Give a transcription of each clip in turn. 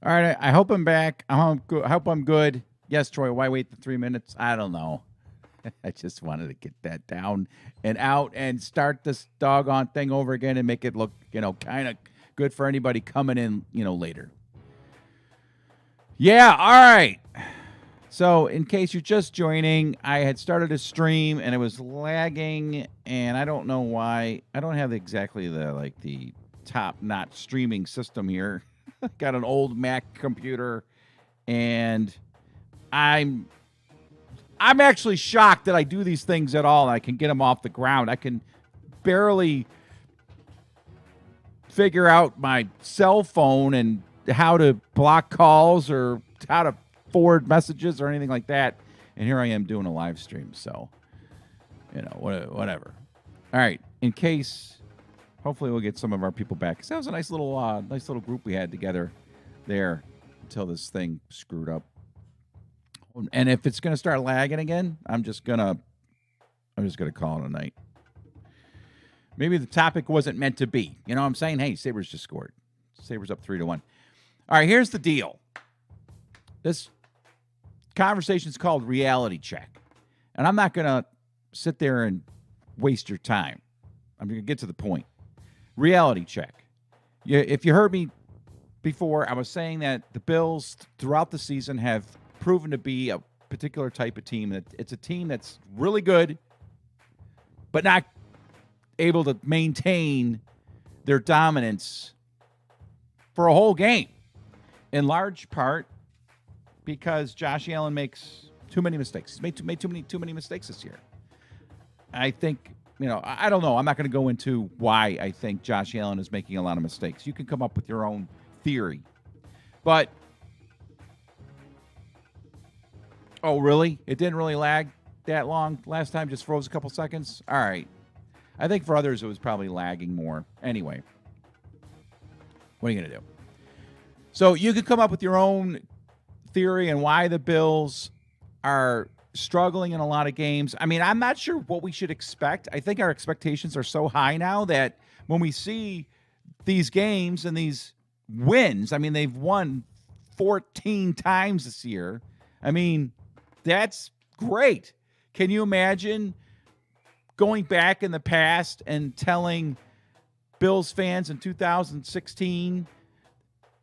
All right, I hope I'm back. I hope I'm good. Yes, Troy, why wait the 3 minutes? I don't know. I just wanted to get that down and out and start this doggone thing over again and make it look, kind of good for anybody coming in, later. Yeah, all right. So, in case you're just joining, I had started a stream and it was lagging, and I don't know why. I don't have exactly the top-notch streaming system here. Got an old Mac computer, and I'm actually shocked that I do these things at all. And I can get them off the ground. I can barely figure out my cell phone and how to block calls or how to forward messages or anything like that. And here I am doing a live stream. So, whatever. All right. In case, hopefully we'll get some of our people back. Because that was a nice little group we had together there until this thing screwed up. And if it's going to start lagging again, I'm just going to call it a night. Maybe the topic wasn't meant to be. You know what I'm saying? Hey, Sabres just scored. Sabres up 3-1. All right, here's the deal. This conversation is called Reality Check. And I'm not going to sit there and waste your time. I'm going to get to the point. Reality Check. If you heard me before, I was saying that the Bills throughout the season have proven to be a particular type of team. That it's a team that's really good, but not able to maintain their dominance for a whole game. In large part because Josh Allen makes too many mistakes. He's made too many mistakes this year. I think, I don't know. I'm not going to go into why I think Josh Allen is making a lot of mistakes. You can come up with your own theory. But oh, really? It didn't really lag that long last time? Just froze a couple seconds? All right. I think for others it was probably lagging more. Anyway, what are you going to do? So you could come up with your own theory on why the Bills are struggling in a lot of games. I mean, I'm not sure what we should expect. I think our expectations are so high now that when we see these games and these wins, I mean, they've won 14 times this year. I mean, that's great. Can you imagine going back in the past and telling Bills fans in 2016,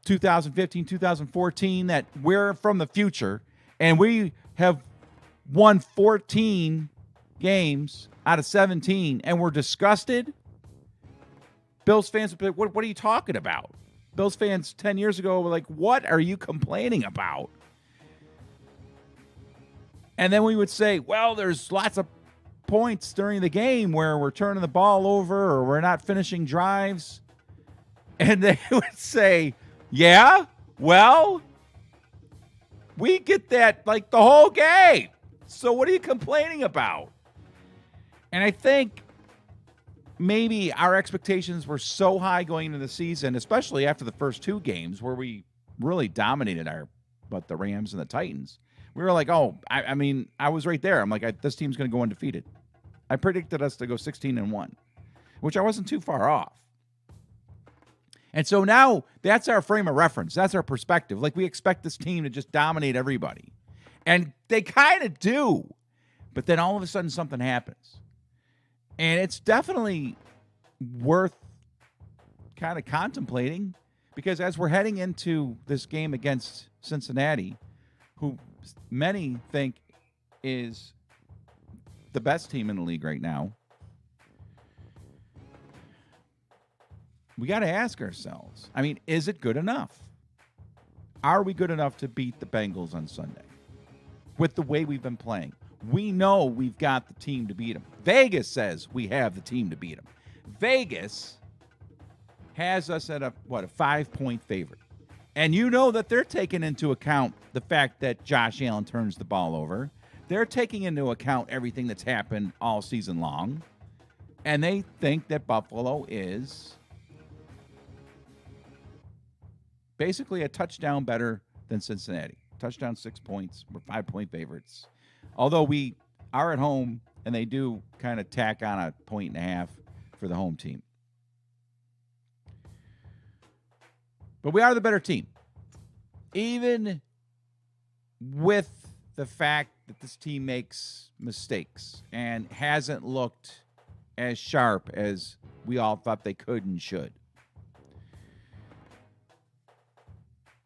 2015, 2014 that we're from the future and we have won 14 games out of 17 and we're disgusted? Bills fans would be like, what are you talking about? Bills fans 10 years ago were like, what are you complaining about? And then we would say, well, there's lots of points during the game where we're turning the ball over or we're not finishing drives. And they would say, yeah, well, we get that like the whole game. So what are you complaining about? And I think maybe our expectations were so high going into the season, especially after the first two games where we really dominated the Rams and the Titans. We were like, oh, I mean, I was right there. I'm like, this team's going to go undefeated. I predicted us to go 16-1, which I wasn't too far off. And so now that's our frame of reference. That's our perspective. Like, we expect this team to just dominate everybody. And they kind of do. But then all of a sudden something happens. And it's definitely worth kind of contemplating, because as we're heading into this game against Cincinnati, who many think is the best team in the league right now, we got to ask ourselves, I mean, is it good enough? Are we good enough to beat the Bengals on Sunday with the way we've been playing? We know we've got the team to beat them. Vegas says we have the team to beat them. Vegas has us at a 5-point favorite. And you know that they're taking into account the fact that Josh Allen turns the ball over. They're taking into account everything that's happened all season long. And they think that Buffalo is basically a touchdown better than Cincinnati. Touchdown 6 points. We're 5-point favorites. Although we are at home, and they do kind of tack on a 1.5 for the home team. But we are the better team. even with the fact that this team makes mistakes and hasn't looked as sharp as we all thought they could and should.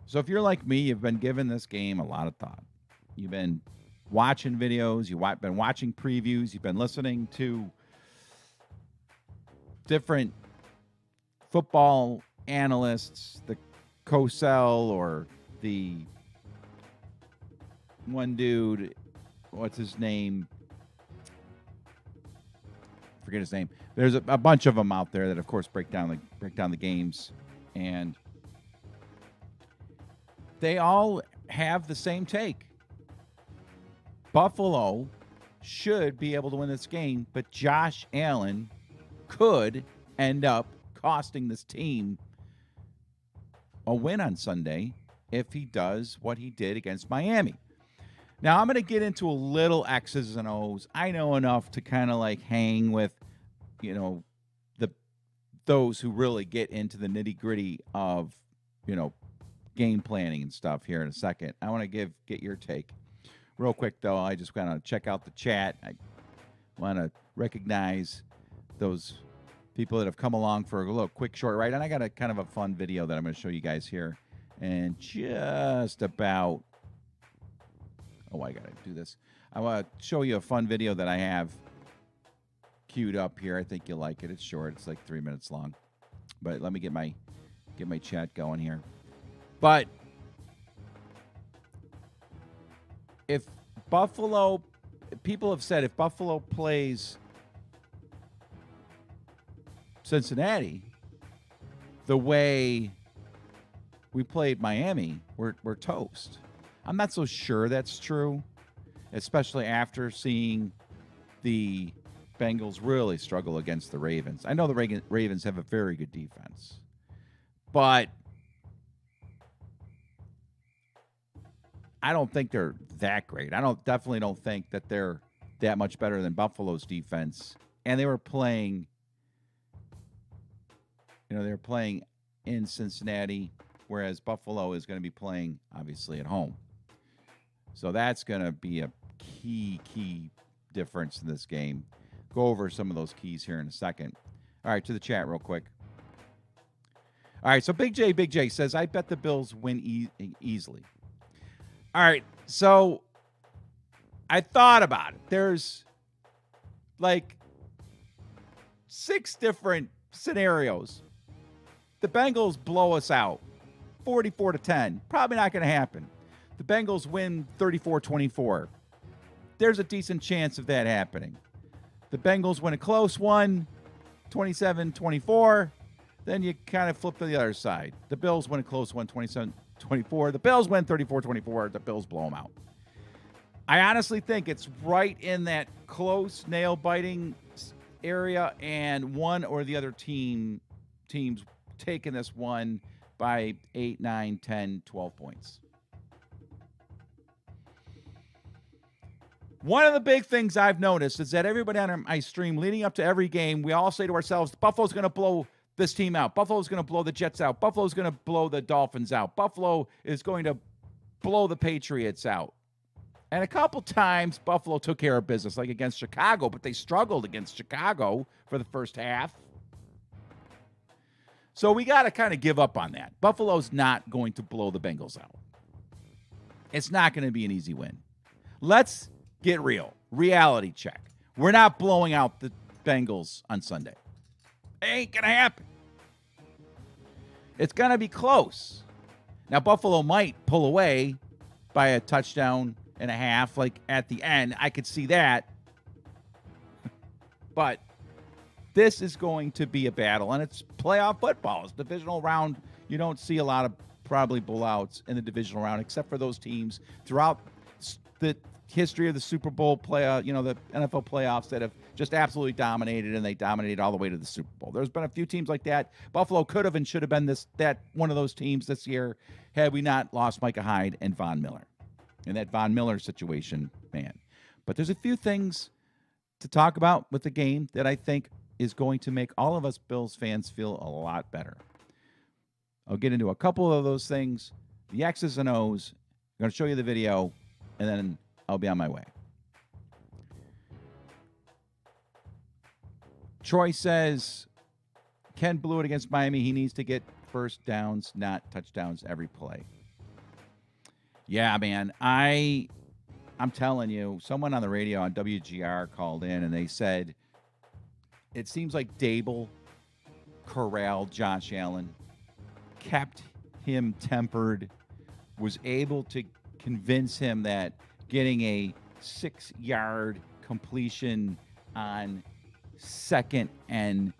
So if you're like me, you've been giving this game a lot of thought. You've been watching videos, you've been watching previews, you've been listening to different football analysts, the Cosell or the one dude, what's his name? Forget his name. There's a bunch of them out there that, of course, break down the games, and they all have the same take. Buffalo should be able to win this game, but Josh Allen could end up costing this team a win on Sunday if he does what he did against Miami. Now, I'm going to get into a little X's and O's. I know enough to kind of like hang with, those who really get into the nitty-gritty of, game planning and stuff here in a second. I want to get your take. Real quick, though, I just want to check out the chat. I want to recognize those people that have come along for a little quick short ride. And I got a kind of a fun video that I'm going to show you guys here. And just about... Oh, I got to do this. I want to show you a fun video that I have queued up here. I think you'll like it. It's short. It's like 3 minutes long. But let me get my chat going here. But if Buffalo, people have said if Buffalo plays Cincinnati the way we played Miami, we're toast. I'm not so sure that's true, especially after seeing the Bengals really struggle against the Ravens. I know the Ravens have a very good defense, but I don't think they're that great. I definitely don't think that they're that much better than Buffalo's defense. And they were playing, in Cincinnati, whereas Buffalo is going to be playing, obviously, at home. So that's going to be a key difference in this game. Go over some of those keys here in a second. All right, to the chat real quick. All right, so Big J says, I bet the Bills win easily. All right, so I thought about it. There's like 6 different scenarios. The Bengals blow us out, 44-10. Probably not going to happen. The Bengals win 34-24. There's a decent chance of that happening. The Bengals win a close one, 27-24. Then you kind of flip to the other side. The Bills win a close one, 27-24. The Bills win 34-24. The Bills blow them out. I honestly think it's right in that close, nail-biting area, and one or the other teams taking this one by 8, 9, 10, 12 points. One of the big things I've noticed is that everybody on my stream leading up to every game, we all say to ourselves, Buffalo's going to blow this team out. Buffalo's going to blow the Jets out. Buffalo's going to blow the Dolphins out. Buffalo is going to blow the Patriots out. And a couple times, Buffalo took care of business, like against Chicago, but they struggled against Chicago for the first half. So we got to kind of give up on that. Buffalo's not going to blow the Bengals out. It's not going to be an easy win. Let's get real. Reality check. We're not blowing out the Bengals on Sunday. It ain't going to happen. It's going to be close. Now, Buffalo might pull away by a touchdown and a half, like at the end. I could see that. But this is going to be a battle, and it's playoff football. It's divisional round. You don't see a lot of probably blowouts in the divisional round, except for those teams throughout the history of the Super Bowl the NFL playoffs that have just absolutely dominated, and they dominated all the way to the Super Bowl. There's been a few teams like that. Buffalo could have and should have been one of those teams this year had we not lost Micah Hyde and Von Miller. And that Von Miller situation, man. But there's a few things to talk about with the game that I think is going to make all of us Bills fans feel a lot better. I'll get into a couple of those things, the X's and O's. I'm going to show you the video, and then I'll be on my way. Troy says Ken blew it against Miami. He needs to get first downs, not touchdowns every play. Yeah, man. I'm telling you, someone on the radio on WGR called in, and they said it seems like Dable corralled Josh Allen, kept him tempered, was able to convince him that getting a 6-yard completion on 2nd and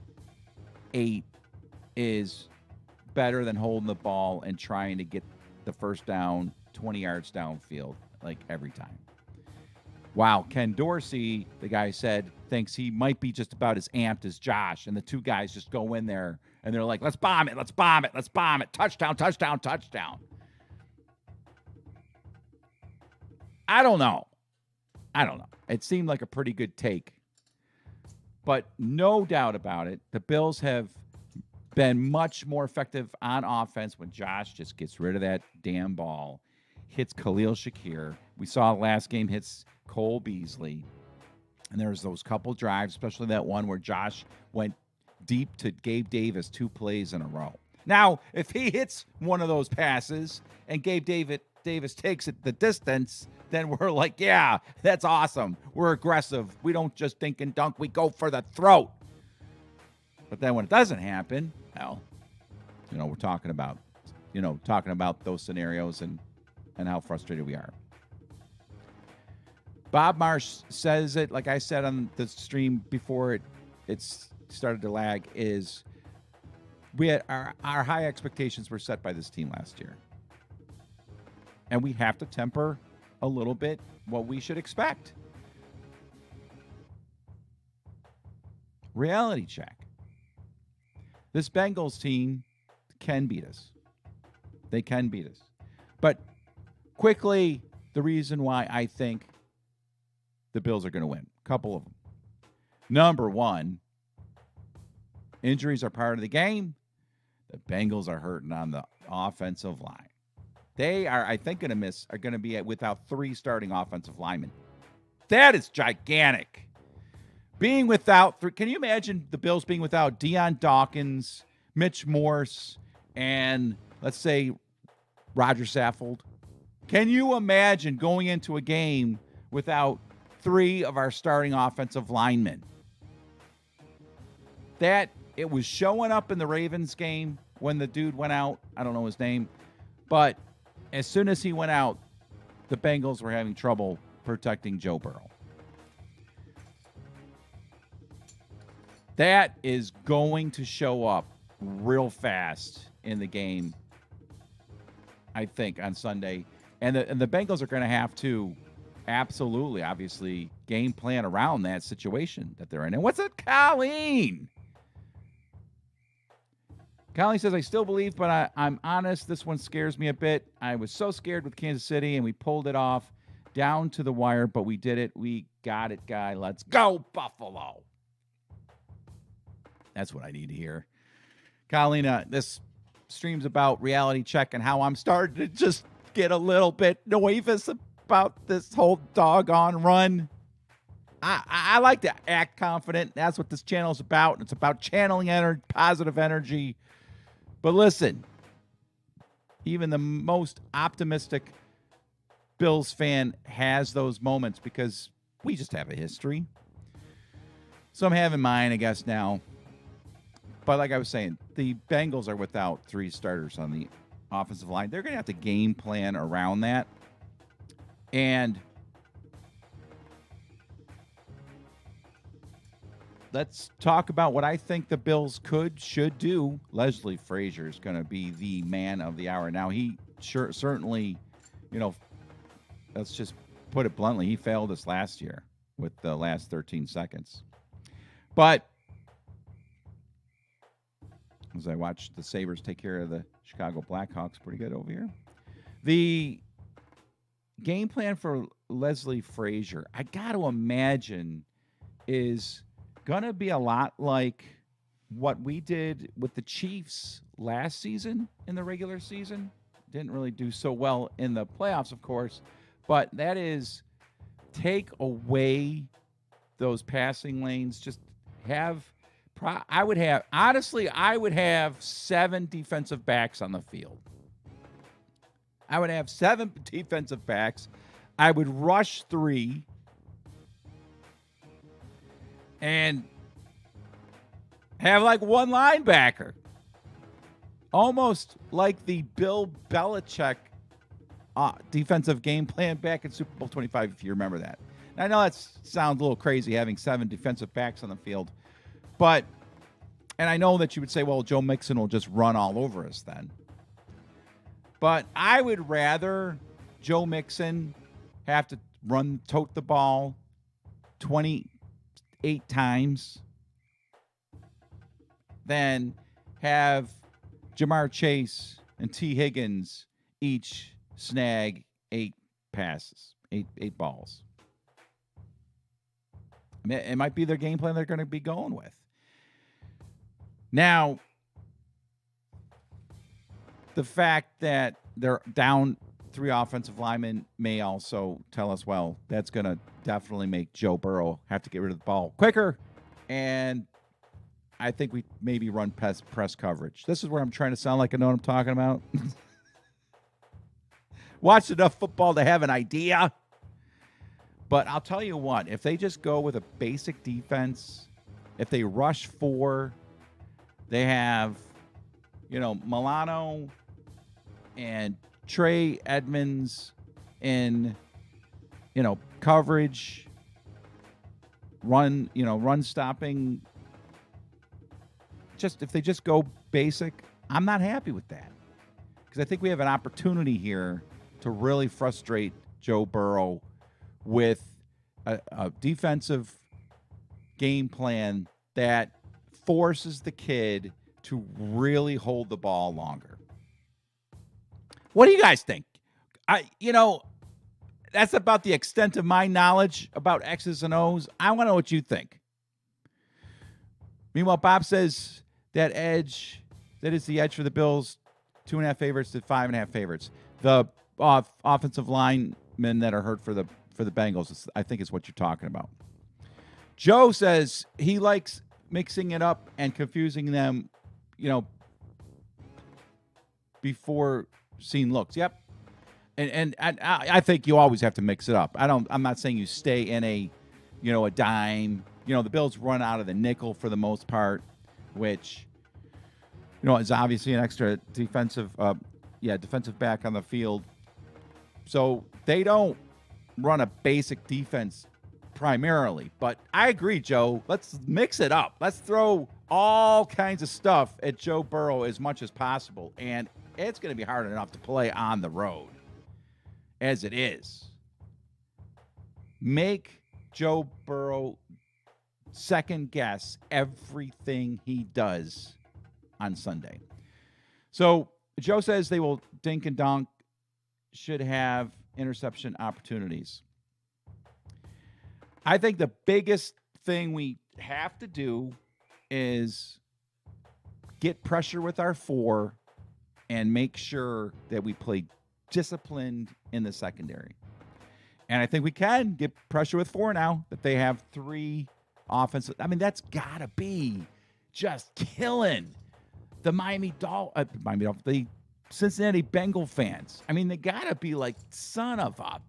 8 is better than holding the ball and trying to get the first down 20 yards downfield like every time. Wow, Ken Dorsey, the guy said, thinks he might be just about as amped as Josh, and the two guys just go in there and they're like, let's bomb it, let's bomb it, let's bomb it, touchdown, touchdown, touchdown. I don't know. It seemed like a pretty good take. But no doubt about it, the Bills have been much more effective on offense when Josh just gets rid of that damn ball, hits Khalil Shakir. We saw last game hits Cole Beasley. And there's those couple drives, especially that one where Josh went deep to Gabe Davis 2 plays in a row. Now, if he hits one of those passes and Gabe Davis takes it the distance, then we're like, yeah, that's awesome. We're aggressive. We don't just dink and dunk. We go for the throat. But then when it doesn't happen, well, we're talking about those scenarios and how frustrated we are. Bob Marsh says it, like I said on the stream before it started to lag, is we had our high expectations were set by this team last year. And we have to temper a little bit what we should expect. Reality check. This Bengals team can beat us. They can beat us. But quickly, the reason why I think the Bills are going to win. A couple of them. Number one, injuries are part of the game. The Bengals are hurting on the offensive line. They are, I think, are going to be without 3 starting offensive linemen. That is gigantic. Being without 3, can you imagine the Bills being without Deion Dawkins, Mitch Morse, and let's say Roger Saffold? Can you imagine going into a game without 3 of our starting offensive linemen? That it was showing up in the Ravens game when the dude went out. I don't know his name, but as soon as he went out, the Bengals were having trouble protecting Joe Burrow. That is going to show up real fast in the game, I think, on Sunday. And the Bengals are going to have to absolutely, obviously, game plan around that situation that they're in. And what's up, Colleen? Colleen says, I still believe, but I'm honest. This one scares me a bit. I was so scared with Kansas City, and we pulled it off down to the wire, but we did it. We got it, guy. Let's go, Buffalo. That's what I need to hear. Colleen, this stream's about reality check and how I'm starting to just get a little bit nervous about this whole doggone run. I like to act confident. That's what this channel is about. It's about channeling positive energy. But listen, even the most optimistic Bills fan has those moments because we just have a history. So I'm having mine, I guess, now. But like I was saying, the Bengals are without 3 starters on the offensive line. They're going to have to game plan around that. And let's talk about what I think the Bills should do. Leslie Frazier is going to be the man of the hour. Now, he certainly, let's just put it bluntly, he failed us last year with the last 13 seconds. But as I watched the Sabres take care of the Chicago Blackhawks, pretty good over here. The game plan for Leslie Frazier, I got to imagine, is going to be a lot like what we did with the Chiefs last season in the regular season. didn't really do so well in the playoffs, of course, but that is take away those passing lanes. Just have, I would have 7 defensive backs on the field. I would have 7 defensive backs. I would rush 3 and have like 1 linebacker. Almost like the Bill Belichick defensive game plan back in Super Bowl 25, if you remember that. And I know that sounds a little crazy having 7 defensive backs on the field, but, and I know that you would say, well, Joe Mixon will just run all over us then. But I would rather Joe Mixon have to tote the ball 28 times than have Jamar Chase and T. Higgins each snag 8 passes, 8 balls. I mean, it might be their game plan they're going to be going with. Now, the fact that they're down 3 offensive linemen may also tell us, well, that's going to definitely make Joe Burrow have to get rid of the ball quicker. And I think we maybe run press coverage. This is where I'm trying to sound like I know what I'm talking about. Watched enough football to have an idea. But I'll tell you what, if they just go with a basic defense, if they rush 4, they have, Milano and Trey Edmonds in, coverage, run stopping. Just if they just go basic, I'm not happy with that. Because I think we have an opportunity here to really frustrate Joe Burrow with a defensive game plan that forces the kid to really hold the ball longer. What do you guys think? That's about the extent of my knowledge about X's and O's. I want to know what you think. Meanwhile, Bob says that is the edge for the Bills, 2.5 favorites to 5.5 favorites. The offensive linemen that are hurt for the Bengals, I think is what you're talking about. Joe says he likes mixing it up and confusing them, before seeing looks. Yep. And I think you always have to mix it up. I'm not saying you stay in a dime. The Bills run out of the nickel for the most part, which, is obviously an extra defensive back on the field. So they don't run a basic defense primarily. But I agree, Joe. Let's mix it up. Let's throw all kinds of stuff at Joe Burrow as much as possible. And it's going to be hard enough to play on the road as it is. Make Joe Burrow second guess everything he does on Sunday. So Joe says they will dink and dunk, should have interception opportunities. I think the biggest thing we have to do is get pressure with our 4 and make sure that we play disciplined in the secondary. And I think we can get pressure with 4 now that they have 3 offensive. I mean, that's got to be just killing the the Cincinnati Bengal fans. I mean, they got to be like, son of a.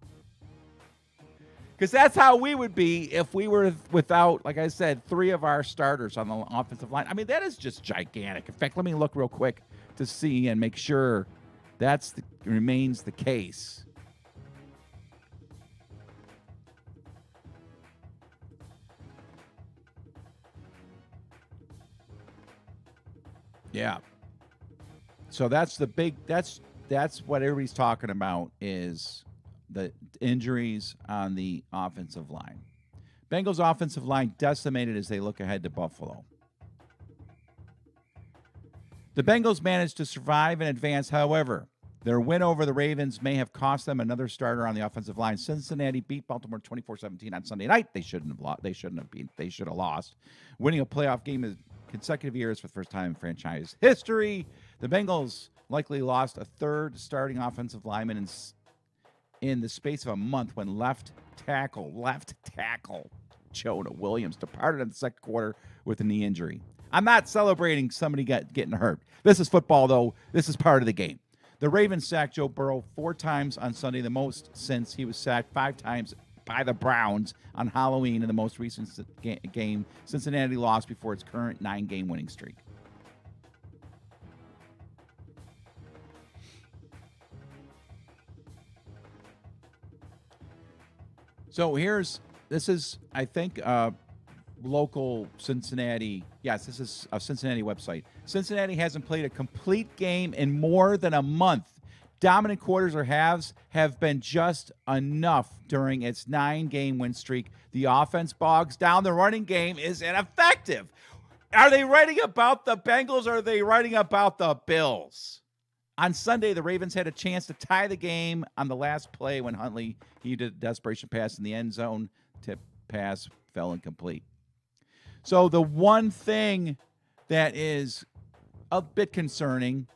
Because that's how we would be if we were without, like I said, 3 of our starters on the offensive line. I mean, that is just gigantic. In fact, let me look real quick to see and make sure remains the case. Yeah. So that's what everybody's talking about is the injuries on the offensive line. Bengals offensive line decimated as they look ahead to Buffalo. The Bengals managed to survive and advance. However, their win over the Ravens may have cost them another starter on the offensive line. Cincinnati beat Baltimore 24-17 on Sunday night. They should have lost. Winning a playoff game in consecutive years for the first time in franchise history. The Bengals likely lost a third starting offensive lineman in the space of a month when left tackle Jonah Williams departed in the second quarter with a knee injury. I'm not celebrating somebody getting hurt. This is football, though. This is part of the game. The Ravens sacked Joe Burrow 4 times on Sunday, the most since he was sacked 5 times by the Browns on Halloween in the most recent game Cincinnati lost before its current 9-game winning streak. So this is, I think, local Cincinnati. Yes, this is a Cincinnati website. Cincinnati hasn't played a complete game in more than a month. Dominant quarters or halves have been just enough during its 9-game win streak. The offense bogs down. The running game is ineffective. Are they writing about the Bengals or are they writing about the Bills? On Sunday, the Ravens had a chance to tie the game on the last play when Huntley, he did a desperation pass in the end zone. Tip pass fell incomplete. So the one thing that is a bit concerning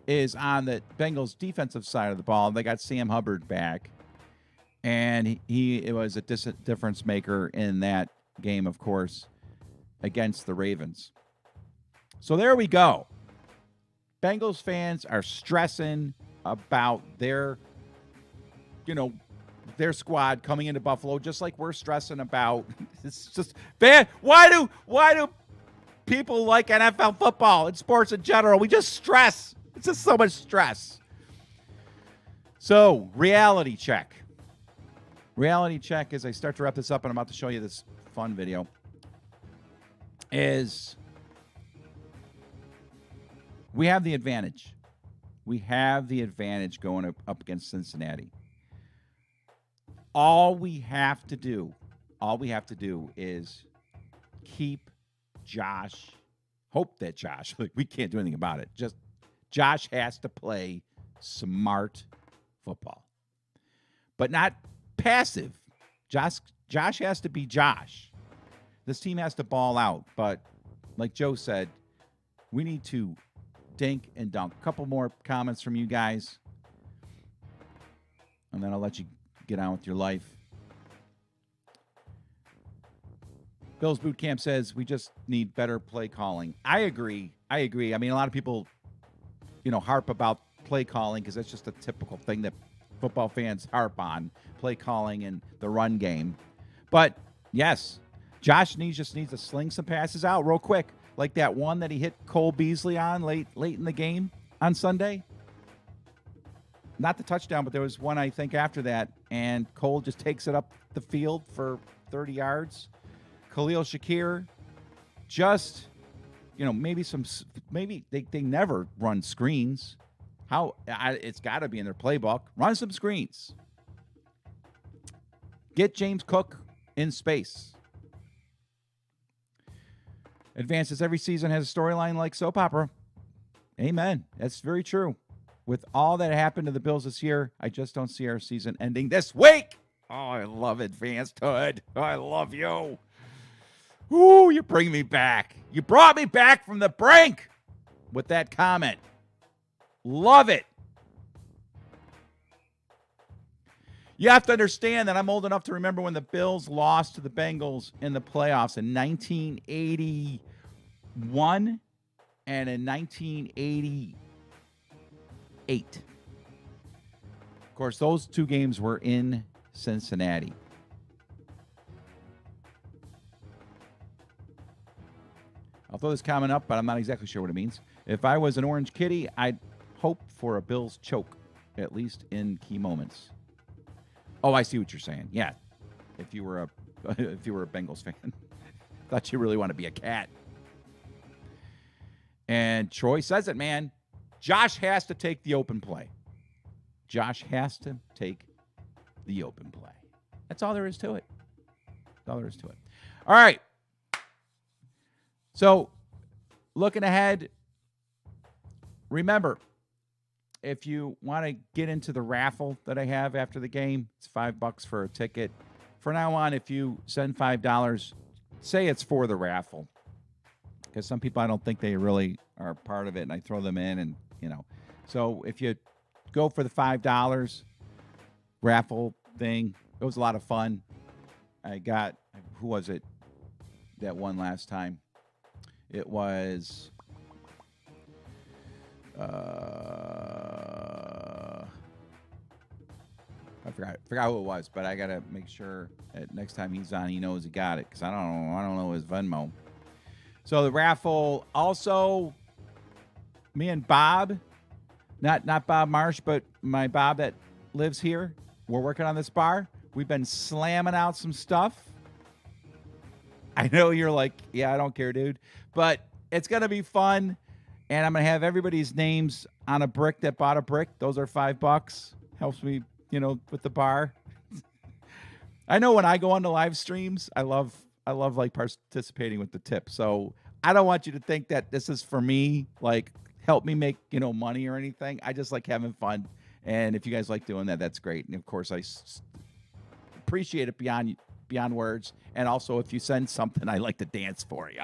is on the Bengals defensive side of the ball. They got Sam Hubbard back, and he was a difference maker in that game, of course, against the Ravens. So there we go. Bengals fans are stressing about their squad coming into Buffalo, just like we're stressing about. It's just bad. Why do people like NFL football and sports in general? We just stress. It's just so much stress. So, reality check. Reality check, as I start to wrap this up, and I'm about to show you this fun video, is we have the advantage. We have the advantage going up against Cincinnati. All we have to do is keep Josh, hope that Josh, we can't do anything about it. Just Josh has to play smart football, but not passive. Josh has to be Josh. This team has to ball out, but like Joe said, we need to dink and dunk. A couple more comments from you guys, and then I'll let you get on with your life. Bills Boot Camp says we just need better play calling. I agree. I mean, a lot of people, harp about play calling because that's just a typical thing that football fans harp on, play calling and the run game. But yes, Josh just needs to sling some passes out real quick, like that one that he hit Cole Beasley on late in the game on Sunday. Not the touchdown, but there was one, I think, after that, and Cole just takes it up the field for 30 yards. Khalil Shakir, just, maybe they never run screens. It's got to be in their playbook. Run some screens. Get James Cook in space. Advances every season has a storyline like soap opera. Amen. That's very true. With all that happened to the Bills this year, I just don't see our season ending this week. Oh, I love Advanced Hood. I love you. Ooh, you bring me back. You brought me back from the brink with that comment. Love it. You have to understand that I'm old enough to remember when the Bills lost to the Bengals in the playoffs in 1981 and in 1988. Of course, those two games were in Cincinnati. I'll throw this comment up, but I'm not exactly sure what it means. If I was an orange kitty, I'd hope for a Bills choke, at least in key moments. Oh, I see what you're saying. Yeah, if you were a Bengals fan, thought you really want to be a cat. And Troy says it, man. Josh has to take the open play. Josh has to take the open play. That's all there is to it. That's all there is to it. All right. So, looking ahead, remember, if you want to get into the raffle that I have after the game, it's $5 for a ticket. From now on, if you send $5, say it's for the raffle, because some people I don't think they really are part of it, and I throw them in, and So if you go for the $5 raffle thing, it was a lot of fun. I got, who was it that won last time? It was I forgot who it was, but I gotta make sure that next time he's on, he knows he got it, because I don't know his Venmo. So the raffle, also, me and Bob, not Bob Marsh, but my Bob that lives here, we're working on this bar. We've been slamming out some stuff. I know you're like, yeah, I don't care, dude, but it's gonna be fun, and I'm gonna have everybody's names on a brick that bought a brick. Those are $5. Helps me, with the bar. I know when I go on to live streams, I love like participating with the tip. So I don't want you to think that this is for me, like help me make, money or anything. I just like having fun. And if you guys like doing that, that's great. And of course, I appreciate it beyond words. And also, if you send something, I like to dance for you.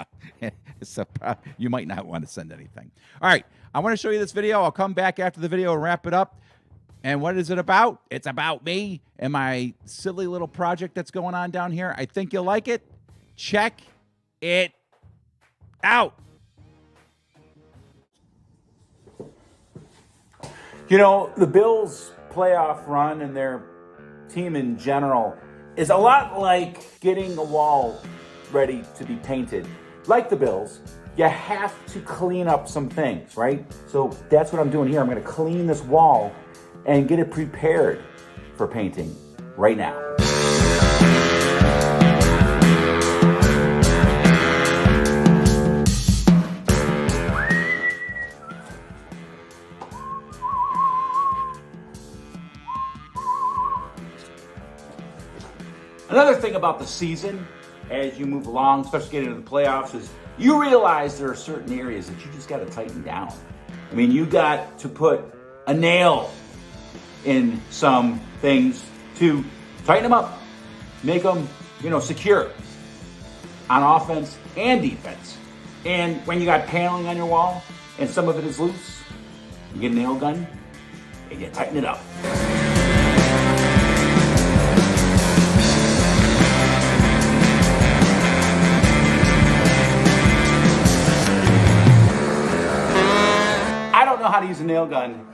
So you might not want to send anything. All right. I want to show you this video. I'll come back after the video and wrap it up. And what is it about? It's about me and my silly little project that's going on down here. I think you'll like it. Check it out. The Bills' playoff run and their team in general is a lot like getting a wall ready to be painted. Like the Bills, you have to clean up some things, right? So that's what I'm doing here. I'm going to clean this wall and get it prepared for painting right now. Another thing about the season, as you move along, especially getting into the playoffs, is you realize there are certain areas that you just got to tighten down. I mean, you got to put a nail in some things to tighten them up, make them, secure on offense and defense. And when you got paneling on your wall and some of it is loose, you get a nail gun and you tighten it up. I don't know how to use a nail gun,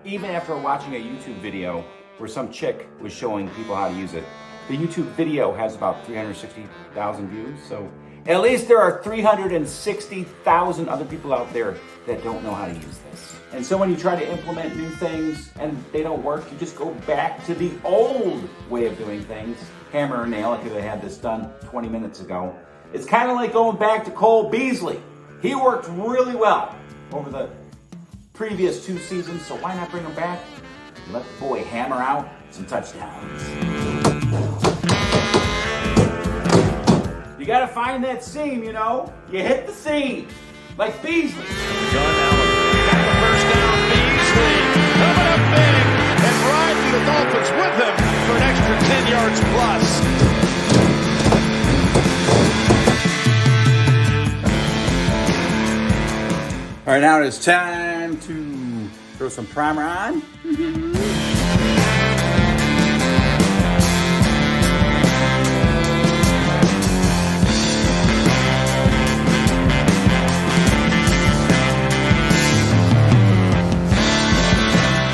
even after watching a YouTube video where some chick was showing people how to use it. The YouTube video has about 360,000 views, so at least there are 360,000 other people out there that don't know how to use this. And so when you try to implement new things and they don't work, you just go back to the old way of doing things. Hammer and nail, I could have had this done 20 minutes ago. It's kind of like going back to Cole Beasley. He worked really well over the previous 2 seasons, so why not bring him back? Let the boy hammer out some touchdowns. You gotta find that seam, You hit the seam, like Beasley. Got the first down, Beasley coming up big and riding the Dolphins with him for an extra 10 yards plus. All right, now it is time to throw some primer on.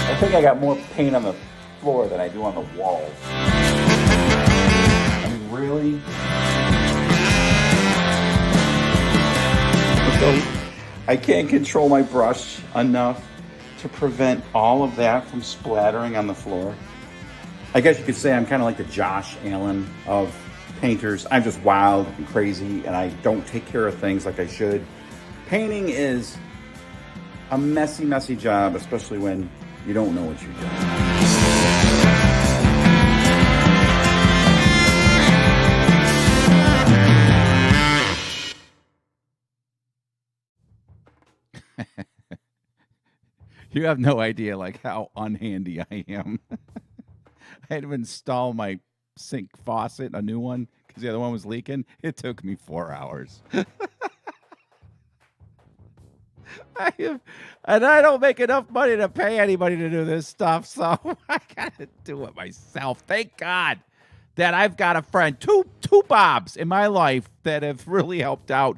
I think I got more paint on the floor than I do on the walls. I mean, really? I can't control my brush enough to prevent all of that from splattering on the floor. I guess you could say I'm kind of like the Josh Allen of painters. I'm just wild and crazy, and I don't take care of things like I should. Painting is a messy, messy job, especially when you don't know what you're doing. You have no idea how unhandy I am. I had to install my sink faucet, a new one, because the other one was leaking. It took me 4 hours. And I don't make enough money to pay anybody to do this stuff, so I gotta do it myself. Thank God that I've got a friend, two Bobs in my life that have really helped out.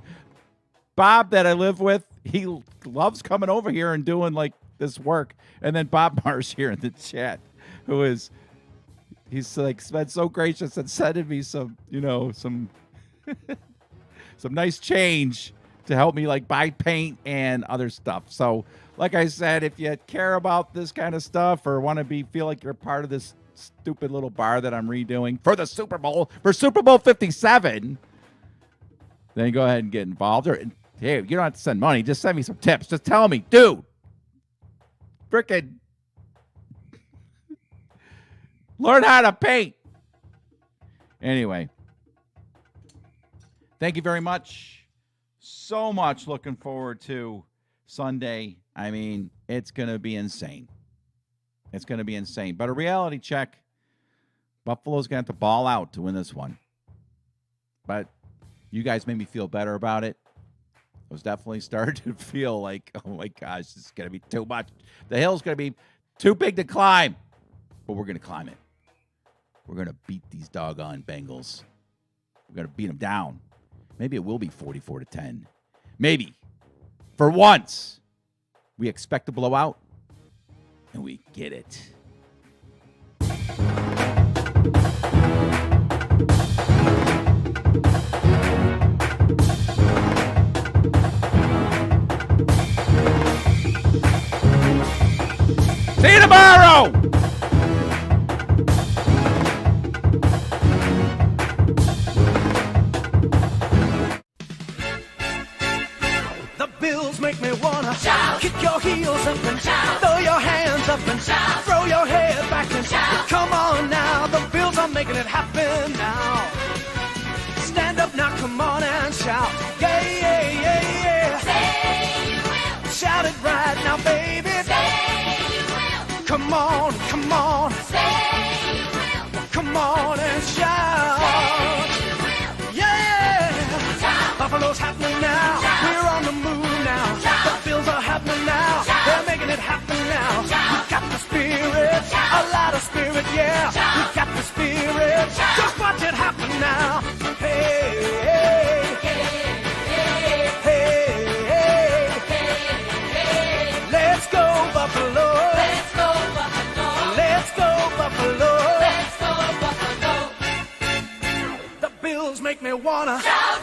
Bob that I live with, he loves coming over here and doing like this work, and then Bob Marsh here in the chat, he's like been so gracious and sending me some some nice change to help me like buy paint and other stuff. So, like I said, if you care about this kind of stuff or want to feel like you're part of this stupid little bar that I'm redoing for the Super Bowl, for Super Bowl 57, then go ahead and get involved. Or hey, you don't have to send money. Just send me some tips. Just tell me, dude, frickin' learn how to paint. Anyway, thank you very much. So much looking forward to Sunday. I mean, it's going to be insane. It's going to be insane. But a reality check, Buffalo's going to have to ball out to win this one. But you guys made me feel better about it. I was definitely starting to feel like, oh my gosh, this is going to be too much. The hill's going to be too big to climb. But we're going to climb it. We're going to beat these doggone Bengals. We're going to beat them down. Maybe it will be 44-10. Maybe. For once, we expect a blowout, and we get it. See you tomorrow! Make me wanna shout, kick your heels up and shout, throw your hands up and shout, throw your head back and shout. Come on now, the Bills are making it happen now. Stand up now, come on and shout, yeah, yeah, yeah, yeah. Say you will. Shout it right now, baby. Say you will. Come on. Say you will. Come on and shout. Say you will. Yeah. Shout. Buffalo's happening now. Shout. We're on the move. The Bills are happening now. They're making it happen now. We got the spirit, a lot of spirit, yeah. We got the spirit. Just watch it happen now. Hey, hey, hey, hey, hey. Let's go Buffalo. Let's go Buffalo. Let's go Buffalo. Let's go Buffalo. The Bills make me wanna shout.